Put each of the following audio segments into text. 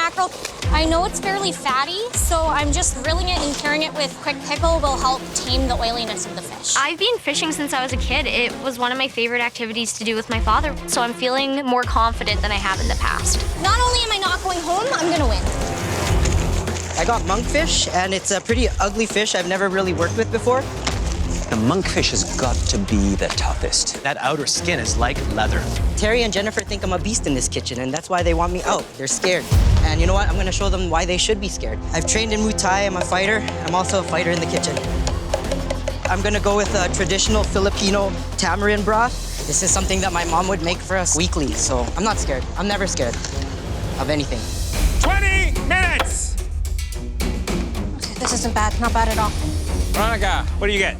mackerel. I know it's fairly fatty, so I'm just grilling it and curing it with quick pickle will help tame the oiliness of the fish. I've been fishing since I was a kid. It was one of my favorite activities to do with my father, so I'm feeling more confident than I have in the past. Not only am I not going home, I'm gonna win. I got monkfish, and it's a pretty ugly fish I've never really worked with before. The monkfish has got to be the toughest. That outer skin is like leather. Terry and Jennifer think I'm a beast in this kitchen, and that's why they want me out. They're scared. And you know what? I'm gonna show them why they should be scared. I've trained in Muay Thai, I'm a fighter. I'm also a fighter in the kitchen. I'm gonna go with a traditional Filipino tamarind broth. This is something that my mom would make for us weekly, so I'm not scared. I'm never scared of anything. 20 minutes! This isn't bad, not bad at all. Veronica, what do you get?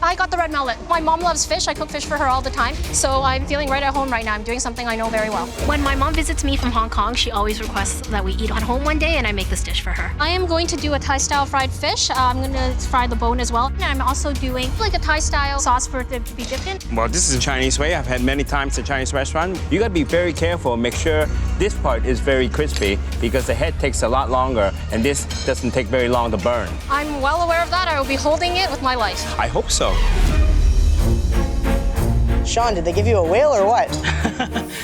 I got the red mullet. My mom loves fish. I cook fish for her all the time. So I'm feeling right at home right now. I'm doing something I know very well. When my mom visits me from Hong Kong, she always requests that we eat at home one day, and I make this dish for her. I am going to do a Thai-style fried fish. I'm going to fry the bone as well. And I'm also doing like a Thai-style sauce for it to be dipped in. Well, this is a Chinese way. I've had many times at a Chinese restaurant. You gotta be very careful and make sure this part is very crispy because the head takes a lot longer and this doesn't take very long to burn. I'm well aware of that. I will be holding it with my life. I hope so. Sean, did they give you a whale or what?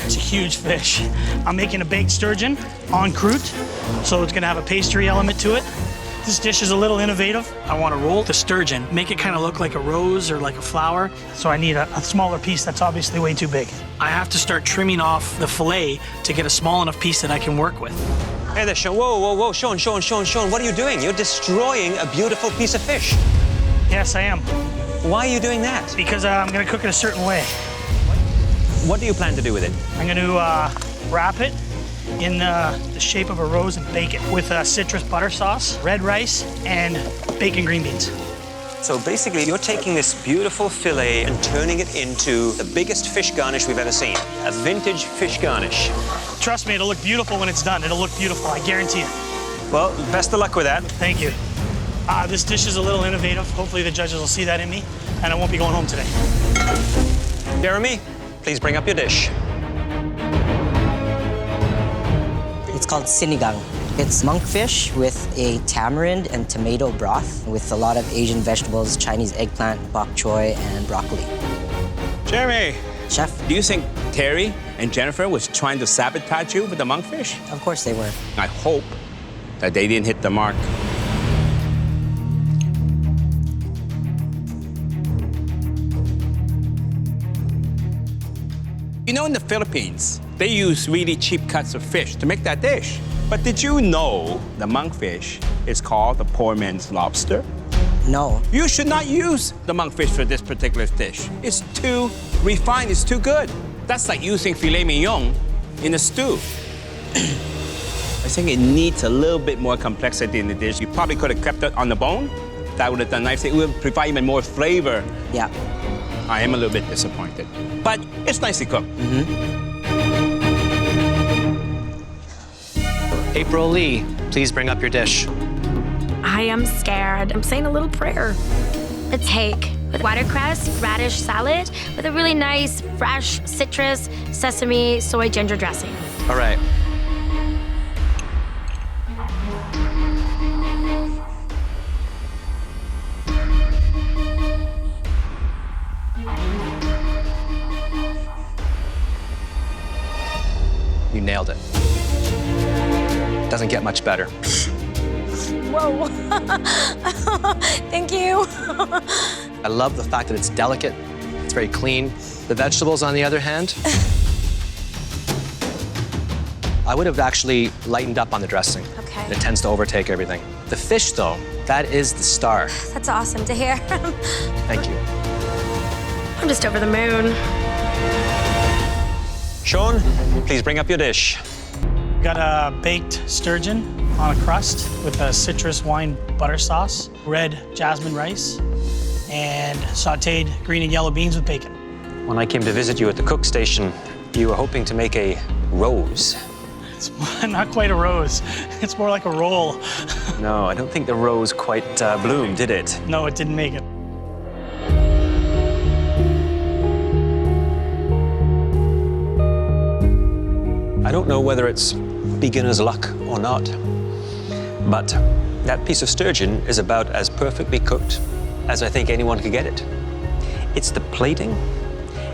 It's a huge fish. I'm making a baked sturgeon en croûte, so it's gonna have a pastry element to it. This dish is a little innovative. I want to roll the sturgeon, make it kind of look like a rose or like a flower. So I need a smaller piece that's obviously way too big. I have to start trimming off the fillet to get a small enough piece that I can work with. Hey there, Sean. Whoa, whoa, whoa. Sean, what are you doing? You're destroying a beautiful piece of fish. Yes, I am. Why are you doing that? Because I'm gonna cook it a certain way. What do you plan to do with it? I'm gonna wrap it in the shape of a rose and bake it with citrus butter sauce, red rice, and bacon green beans. So basically, you're taking this beautiful fillet and turning it into the biggest fish garnish we've ever seen. A vintage fish garnish. Trust me, it'll look beautiful when it's done. It'll look beautiful, I guarantee it. Well, best of luck with that. Thank you. This dish is a little innovative. Hopefully the judges will see that in me, and I won't be going home today. Jeremy, please bring up your dish. It's called sinigang. It's monkfish with a tamarind and tomato broth with a lot of Asian vegetables, Chinese eggplant, bok choy, and broccoli. Jeremy, Chef, do you think Terry and Jennifer was trying to sabotage you with the monkfish? of course they were. I hope that they didn't hit the mark. You know, in the Philippines, they use really cheap cuts of fish to make that dish. But did you know the monkfish is called the poor man's lobster? No. You should not use the monkfish for this particular dish. It's too refined, it's too good. That's like using filet mignon in a stew. I think it needs a little bit more complexity in the dish. You probably could have kept it on the bone. That would have done nice. It would provide even more flavor. Yeah. I am a little bit disappointed, but it's nicely cooked. April Lee, please bring up your dish. I am scared. I'm saying a little prayer. A take with watercress, radish salad with a really nice, fresh citrus, sesame, soy, ginger dressing. All right. You nailed it. Doesn't get much better. Whoa. Thank you. I love the fact that it's delicate. It's very clean. The vegetables, on the other hand, I would have actually lightened up on the dressing. Okay. It tends to overtake everything. The fish, though, that is the star. That's awesome to hear. Thank you. I'm just over the moon. Sean, please bring up your dish. Got a baked sturgeon on a crust with a citrus wine butter sauce, red jasmine rice, and sautéed green and yellow beans with bacon. When I came to visit you at the cook station, you were hoping to make a rose. It's not quite a rose. It's more like a roll. No, I don't think the rose quite bloomed, did it? No, it didn't make it. I don't know whether it's beginner's luck or not, but that piece of sturgeon is about as perfectly cooked as I think anyone could get it. It's the plating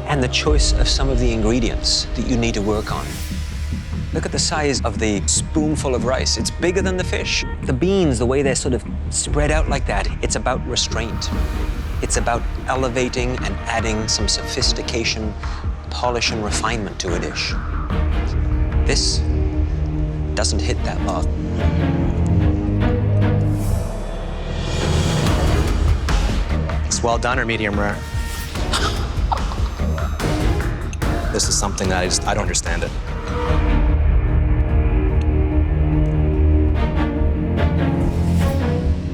and the choice of some of the ingredients that you need to work on. Look at the size of the spoonful of rice. It's bigger than the fish. The beans, the way they're sort of spread out like that, it's about restraint. It's about elevating and adding some sophistication, polish, and refinement to a dish. This doesn't hit that mark. It's well done or medium rare? This is something that I don't understand it.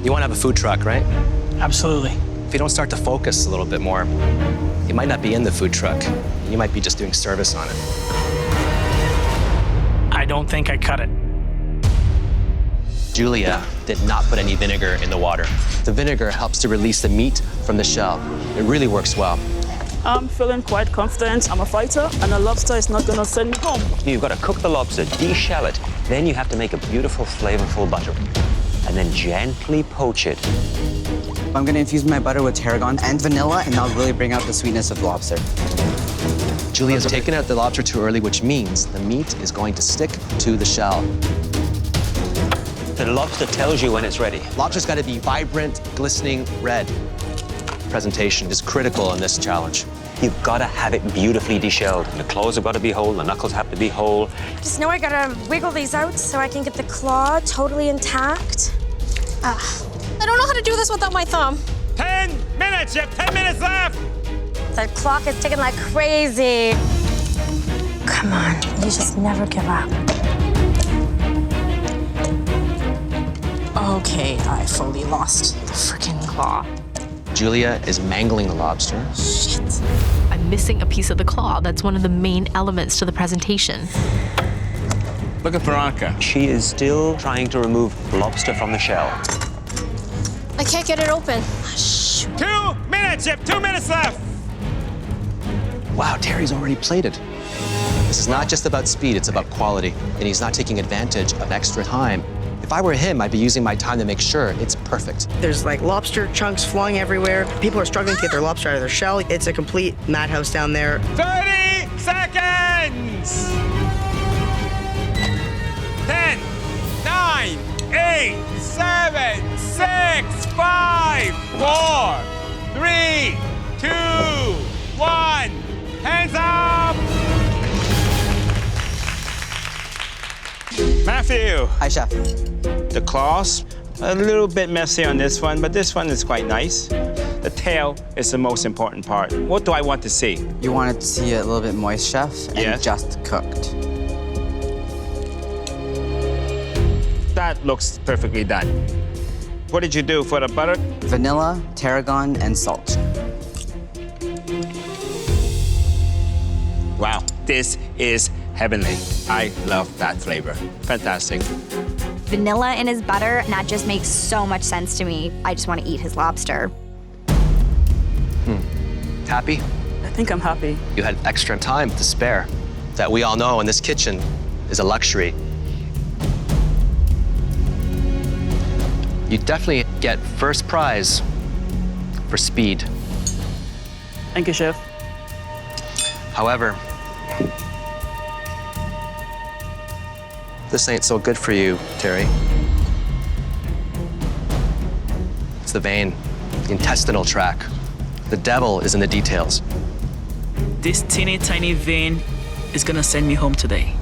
You want to have a food truck, right? Absolutely. If you don't start to focus a little bit more, you might not be in the food truck. You might be just doing service on it. I don't think I cut it. Julia did not put any vinegar in the water. The vinegar helps to release the meat from the shell. It really works well. I'm feeling quite confident. I'm a fighter, and a lobster is not gonna send me home. You've got to cook the lobster, de-shell it. Then you have to make a beautiful, flavorful butter. And then gently poach it. I'm gonna infuse my butter with tarragon and vanilla, and that'll really bring out the sweetness of the lobster. Julia's taken out the lobster too early, which means the meat is going to stick to the shell. The lobster tells you when it's ready. Lobster's got to be vibrant, glistening red. Presentation is critical in this challenge. You've got to have it beautifully de-shelled. The claws have got to be whole, the knuckles have to be whole. Just know I gotta wiggle these out so I can get the claw totally intact. I don't know how to do this without my thumb. 10 minutes, you have 10 minutes left. The clock is ticking like crazy. Come on, you just never give up. Okay, I fully lost the freaking claw. Julia is mangling the lobster. Shit. I'm missing a piece of the claw. That's one of the main elements to the presentation. Look at Veronica. She is still trying to remove lobster from the shell. I can't get it open. 2 minutes, you have 2 minutes left. Wow, Terry's already plated. This is not just about speed, it's about quality. And he's not taking advantage of extra time. If I were him, I'd be using my time to make sure it's perfect. There's like lobster chunks flying everywhere. People are struggling to get their lobster out of their shell. It's a complete madhouse down there. 30 seconds. 10, 9, 8, 7, 6, 5, 4, 3, 2, 1. Hands up. Matthew. Hi, Chef. The claws, a little bit messy on this one, but this one is quite nice. The tail is the most important part. What do I want to see? You want to see it a little bit moist, Chef, and Yes. just cooked. That looks perfectly done. What did you do for the butter? Vanilla, tarragon, and salt. Wow, this is heavenly. I love that flavor. Fantastic. Vanilla in his butter, and that just makes so much sense to me. I just want to eat his lobster. Happy? I think I'm happy. You had extra time to spare. That we all know in this kitchen is a luxury. You definitely get first prize for speed. Thank you, Chef. However, this ain't so good for you, Terry. It's the vein, the intestinal tract. The devil is in the details. This teeny tiny vein is gonna send me home today.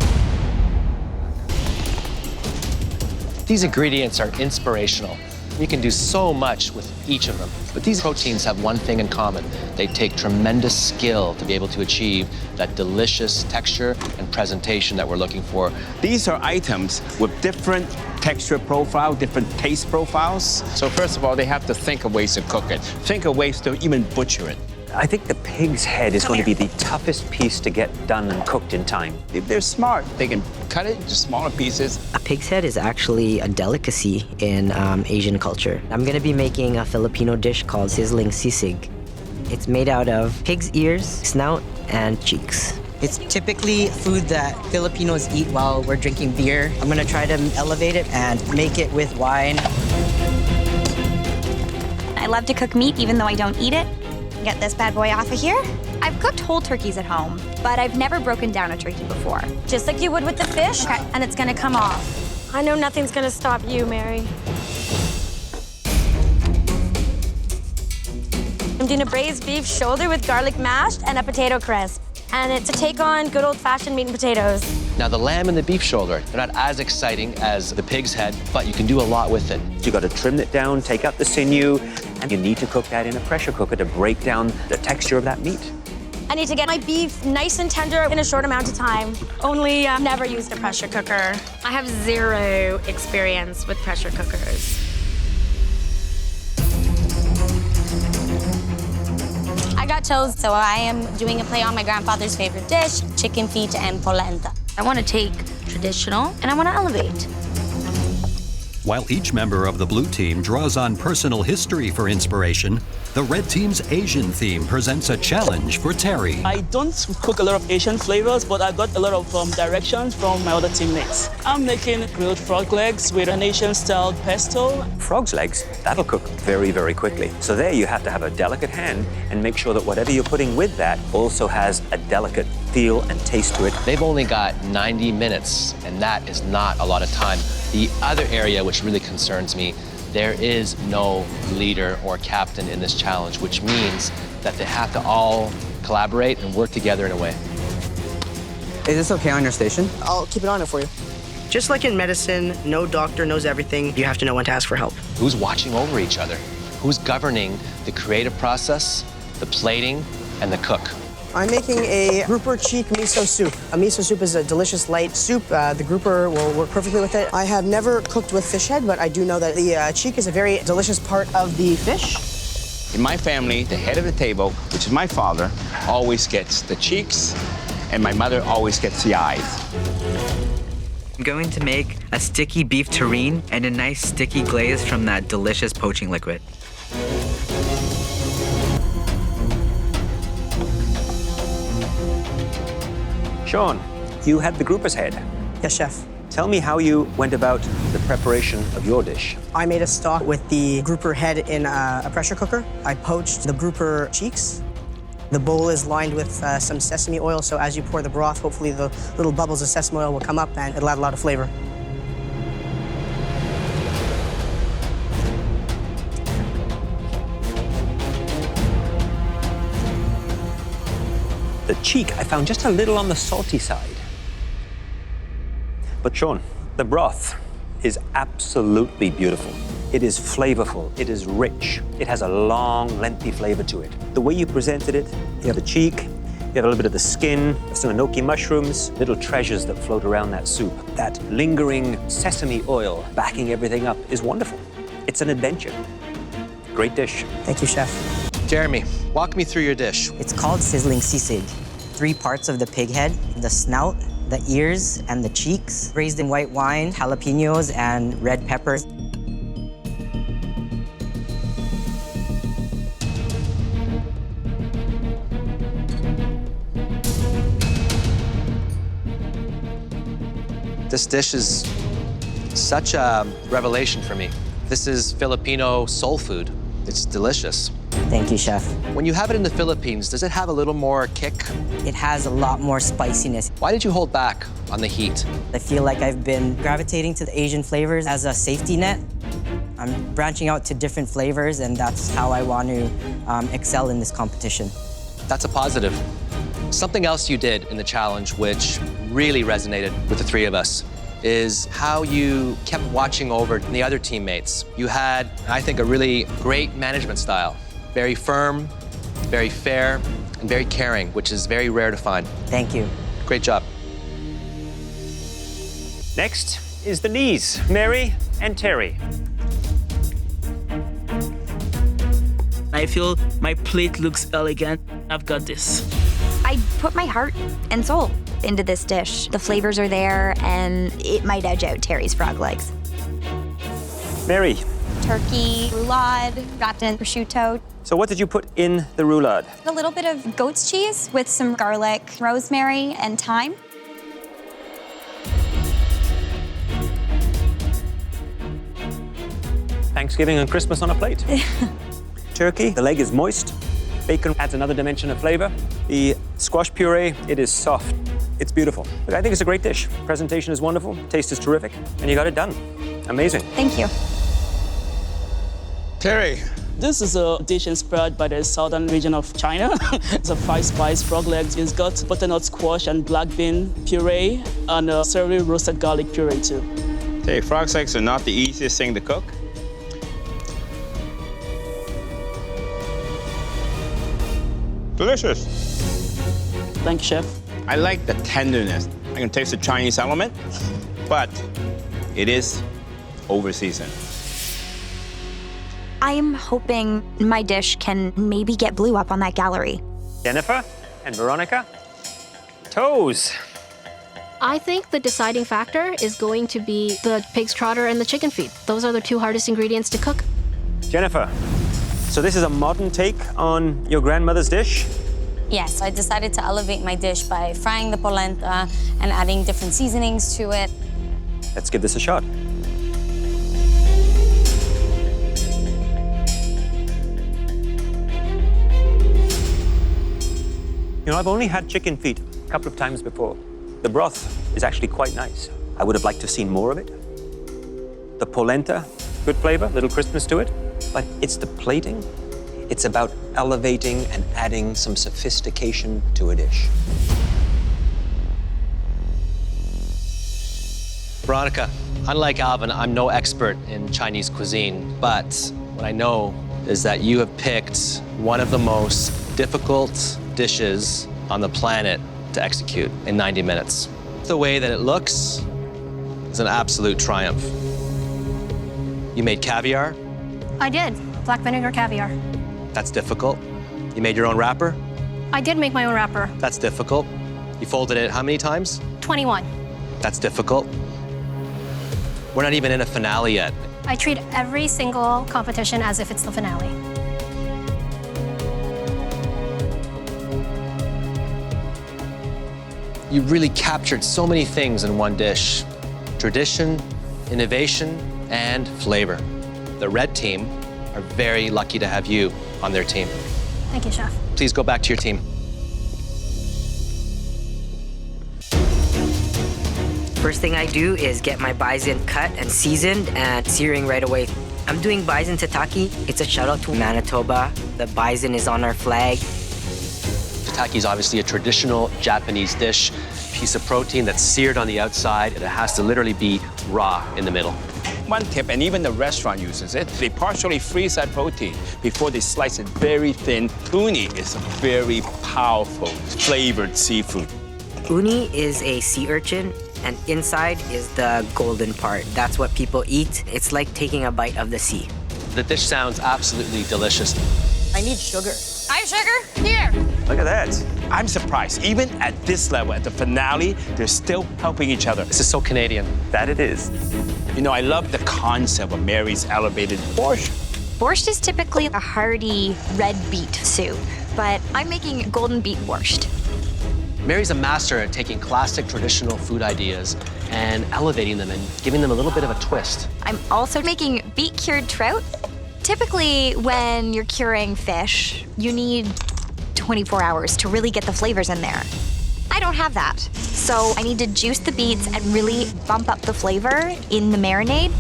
These ingredients are inspirational. You can do so much with each of them. But these proteins have one thing in common. They take tremendous skill to be able to achieve that delicious texture and presentation that we're looking for. These are items with different texture profile, different taste profiles. So first of all, they have to think of ways to cook it, think of ways to even butcher it. I think the pig's head is going to be the toughest piece to get done and cooked in time. If they're smart, they can cut it into smaller pieces. A pig's head is actually a delicacy in Asian culture. I'm gonna be making a Filipino dish called sizzling sisig. It's made out of pig's ears, snout, and cheeks. It's typically food that Filipinos eat while we're drinking beer. I'm gonna try to elevate it and make it with wine. I love to cook meat even though I don't eat it. Get this bad boy off of here. I've cooked whole turkeys at home, but I've never broken down a turkey before. Just like you would with the fish, Okay. and it's gonna come off. I know nothing's gonna stop you, Mary. I'm doing a braised beef shoulder with garlic mashed and a potato crisp. And it's a take on good old-fashioned meat and potatoes. Now, the lamb and the beef shoulder, they're not as exciting as the pig's head, but you can do a lot with it. You got to trim it down, take out the sinew, and you need to cook that in a pressure cooker to break down the texture of that meat. I need to get my beef nice and tender in a short amount of time. Only never used a pressure cooker. I have zero experience with pressure cookers. I got chose, so I am doing a play on my grandfather's favorite dish, chicken feet and polenta. I want to take traditional and I want to elevate. While each member of the blue team draws on personal history for inspiration, the red team's Asian theme presents a challenge for Terry. I don't cook a lot of Asian flavors, but I got a lot of directions from my other teammates. I'm making grilled frog legs with an Asian-style pesto. Frog's legs, that'll cook very, very quickly. So there you have to have a delicate hand and make sure that whatever you're putting with that also has a delicate feel and taste to it. They've only got 90 minutes, and that is not a lot of time. The other area which really concerns me, there is no leader or captain in this challenge, which means that they have to all collaborate and work together in a way. Is this okay on your station? I'll keep it on it for you. Just like in medicine, no doctor knows everything. You have to know when to ask for help. Who's watching over each other? Who's governing the creative process, the plating, and the cook? I'm making a grouper cheek miso soup. A miso soup is a delicious light soup. The grouper will work perfectly with it. I have never cooked with fish head, but I do know that the cheek is a very delicious part of the fish. In my family, the head of the table, which is my father, always gets the cheeks, and my mother always gets the eyes. I'm going to make a sticky beef terrine and a nice sticky glaze from that delicious poaching liquid. Sean, you had the grouper's head. Yes, chef. Tell me how you went about the preparation of your dish. I made a stock with the grouper head in a pressure cooker. I poached the grouper cheeks. The bowl is lined with some sesame oil, so as you pour the broth, hopefully the little bubbles of sesame oil will come up and it'll add a lot of flavor. The cheek, I found just a little on the salty side. But Sean, the broth is absolutely beautiful. It is flavorful, it is rich, it has a long, lengthy flavor to it. The way you presented it, you have the cheek, you have a little bit of the skin, some enoki mushrooms, little treasures that float around that soup. That lingering sesame oil backing everything up is wonderful. It's an adventure. Great dish. Thank you, chef. Jeremy, walk me through your dish. It's called sizzling sisig. 3 parts of the pig head, the snout, the ears, and the cheeks, braised in white wine, jalapenos, and red peppers. This dish is such a revelation for me. This is Filipino soul food. It's delicious. Thank you, chef. When you have it in the Philippines, does it have a little more kick? It has a lot more spiciness. Why did you hold back on the heat? I feel like I've been gravitating to the Asian flavors as a safety net. I'm branching out to different flavors, and that's how I want to excel in this competition. That's a positive. Something else you did in the challenge which really resonated with the 3 of us is how you kept watching over the other teammates. You had, I think, a really great management style. Very firm, very fair, and very caring, which is very rare to find. Thank you. Great job. Next is the knees, Mary and Terry. I feel my plate looks elegant. I've got this. I put my heart and soul into this dish. The flavors are there, and it might edge out Terry's frog legs. Mary, Turkey, roulade, wrapped in prosciutto. so what did you put in the roulade? A little bit of goat's cheese with some garlic, rosemary, and thyme. Thanksgiving and Christmas on a plate. Turkey, the leg is moist. Bacon adds another dimension of flavor. The squash puree, it is soft. It's beautiful. Look, I think it's a great dish. Presentation is wonderful, taste is terrific, and you got it done. Amazing. Thank you. Terry. This is a dish inspired by the southern region of China. It's a 5-spice frog legs. It's got butternut squash and black bean puree and a savory roasted garlic puree too. Hey, frog legs are not the easiest thing to cook. Delicious. Thank you, Chef. I like the tenderness. I can taste the Chinese element, but it is over-seasoned. I'm hoping my dish can maybe get blue up on that gallery. Jennifer and Veronica, toes. I think the deciding factor is going to be the pig's trotter and the chicken feet. Those are the two hardest ingredients to cook. Jennifer, so this is a modern take on your grandmother's dish? Yes, I decided to elevate my dish by frying the polenta and adding different seasonings to it. Let's give this a shot. You know, I've only had chicken feet a couple of times before. The broth is actually quite nice. I would have liked to have seen more of it. The polenta, good flavor, little crispness to it, but it's the plating. It's about elevating and adding some sophistication to a dish. Veronica, unlike Alvin, I'm no expert in Chinese cuisine, but what I know is that you have picked one of the most difficult dishes on the planet to execute in 90 minutes. The way that it looks is an absolute triumph. You made caviar. I did. Black vinegar caviar. That's difficult. You made your own wrapper. I did make my own wrapper. That's difficult. You folded it how many times? 21. That's difficult. We're not even in a finale yet. I treat every single competition as if it's the finale. You really captured so many things in one dish. Tradition, innovation, and flavor. The red team are very lucky to have you on their team. Thank you, Chef. Please go back to your team. First thing I do is get my bison cut and seasoned and searing right away. I'm doing bison tataki. It's a shout out to Manitoba. The bison is on our flag. Tataki is obviously a traditional Japanese dish, piece of protein that's seared on the outside, and it has to literally be raw in the middle. One tip, and even the restaurant uses it, they partially freeze that protein before they slice it very thin. Uni is a very powerful, flavored seafood. Uni is a sea urchin, and inside is the golden part. That's what people eat. It's like taking a bite of the sea. The dish sounds absolutely delicious. I need sugar. I have sugar. Here. Look at that. I'm surprised, even at this level, at the finale, they're still helping each other. This is so Canadian. That it is. You know, I love the concept of Mary's elevated borscht. Borscht is typically a hearty red beet soup, but I'm making golden beet borscht. Mary's a master at taking classic traditional food ideas and elevating them and giving them a little bit of a twist. I'm also making beet-cured trout. Typically, when you're curing fish, you need 24 hours to really get the flavors in there. I don't have that. So I need to juice the beets and really bump up the flavor in the marinade.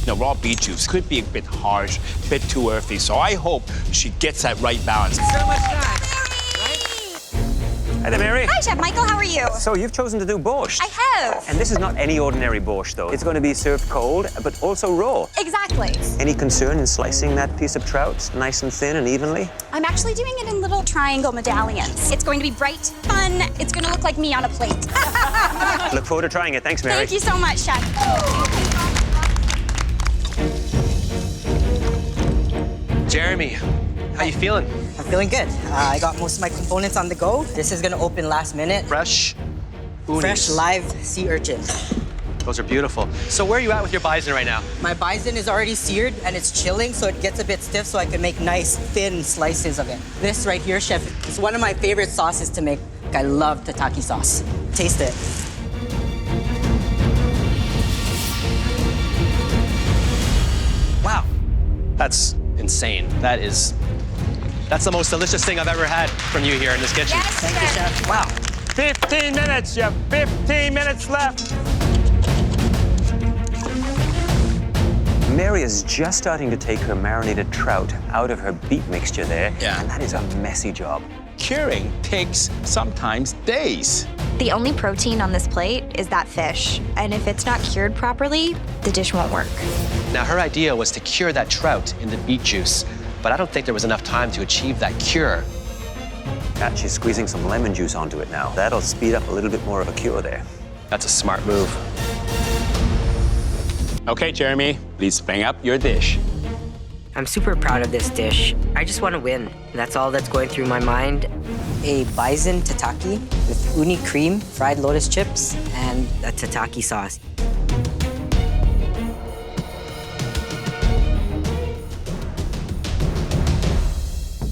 You know, raw beet juice could be a bit harsh, a bit too earthy, so I hope she gets that right balance. So much time. Hi there, Mary. Hi, Chef Michael, how are you? So you've chosen to do borscht. I have. And this is not any ordinary borscht, though. It's going to be served cold, but also raw. Exactly. Any concern in slicing that piece of trout nice and thin and evenly? I'm actually doing it in little triangle medallions. It's going to be bright, fun. It's going to look like me on a plate. Look forward to trying it. Thanks, Mary. Thank you so much, Chef. Jeremy, how you feeling? I'm feeling good. I got most of my components on the go. This is gonna open last minute. Fresh unis. Fresh live sea urchin. Those are beautiful. So where are you at with your bison right now? My bison is already seared and it's chilling, so it gets a bit stiff so I can make nice, thin slices of it. This right here, chef, is one of my favorite sauces to make. I love tataki sauce. Taste it. Wow, that's insane. That's the most delicious thing I've ever had from you here in this kitchen. Yes, Thank you, chef. Wow. 15 minutes, chef. 15 minutes left. Mary is just starting to take her marinated trout out of her beet mixture there. Yeah. And that is a messy job. Curing takes sometimes days. The only protein on this plate is that fish. And if it's not cured properly, the dish won't work. Now, her idea was to cure that trout in the beet juice, but I don't think there was enough time to achieve that cure. And she's squeezing some lemon juice onto it now. That'll speed up a little bit more of a cure there. That's a smart move. Okay, Jeremy, please bring up your dish. I'm super proud of this dish. I just want to win. That's all that's going through my mind. A bison tataki with uni cream, fried lotus chips, and a tataki sauce.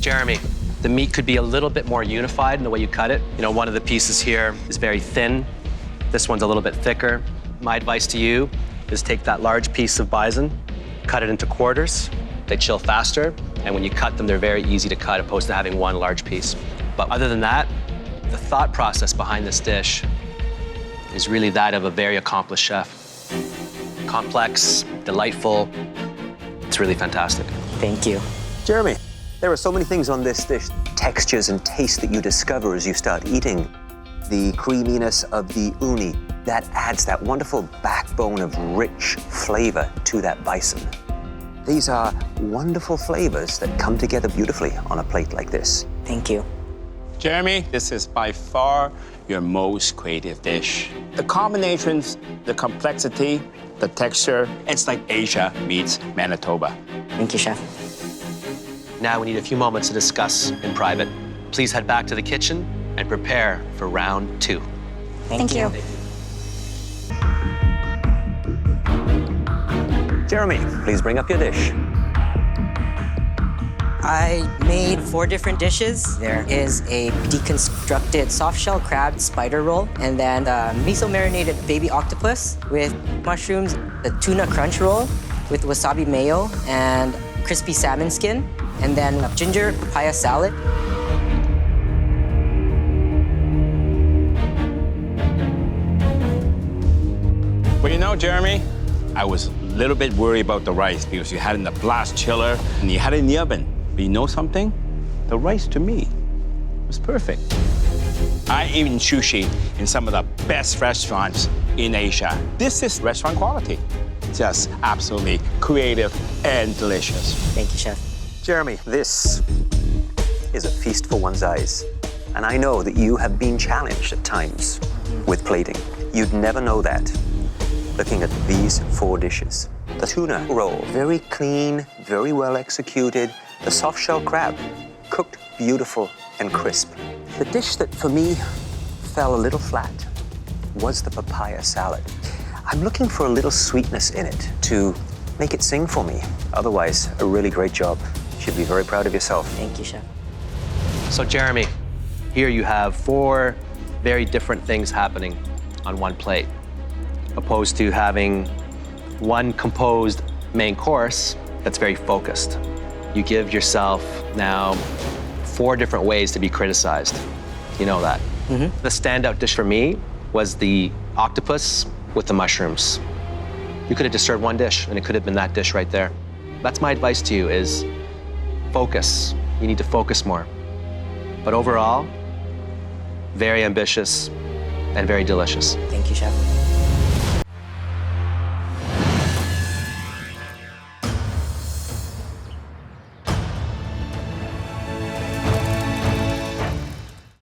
Jeremy, the meat could be a little bit more unified in the way you cut it. You know, one of the pieces here is very thin. This one's a little bit thicker. My advice to you is take that large piece of bison, cut it into quarters. They chill faster, and when you cut them, they're very easy to cut opposed to having one large piece. But other than that, the thought process behind this dish is really that of a very accomplished chef. Complex, delightful. It's really fantastic. Thank you. Jeremy, there are so many things on this dish. Textures and taste that you discover as you start eating. The creaminess of the uni, that adds that wonderful backbone of rich flavor to that bison. These are wonderful flavors that come together beautifully on a plate like this. Thank you. Jeremy, this is by far your most creative dish. The combinations, the complexity, the texture, it's like Asia meets Manitoba. Thank you, chef. Now we need a few moments to discuss in private. Please head back to the kitchen and prepare for round 2. Thank you. Jeremy, please bring up your dish. I made 4 different dishes. There is a deconstructed soft-shell crab spider roll, and then a miso-marinated baby octopus with mushrooms, a tuna crunch roll with wasabi mayo and crispy salmon skin, and then a ginger papaya salad. Well, you know, Jeremy, I was a little bit worried about the rice because you had it in the blast chiller and you had it in the oven. But you know something? The rice, to me, was perfect. I eat sushi in some of the best restaurants in Asia. This is restaurant quality. Just absolutely creative and delicious. Thank you, chef. Jeremy, this is a feast for one's eyes. And I know that you have been challenged at times with plating. You'd never know that looking at these 4 dishes. The tuna roll, very clean, very well executed. The soft shell crab, cooked beautiful and crisp. The dish that for me fell a little flat was the papaya salad. I'm looking for a little sweetness in it to make it sing for me. Otherwise, a really great job. You should be very proud of yourself. Thank you, chef. So Jeremy, here you have 4 very different things happening on one plate, opposed to having one composed main course that's very focused. You give yourself now 4 different ways to be criticized. You know that. Mm-hmm. The standout dish for me was the octopus with the mushrooms. You could have just served one dish and it could have been that dish right there. That's my advice to you is focus. You need to focus more. But overall, very ambitious and very delicious. Thank you, chef.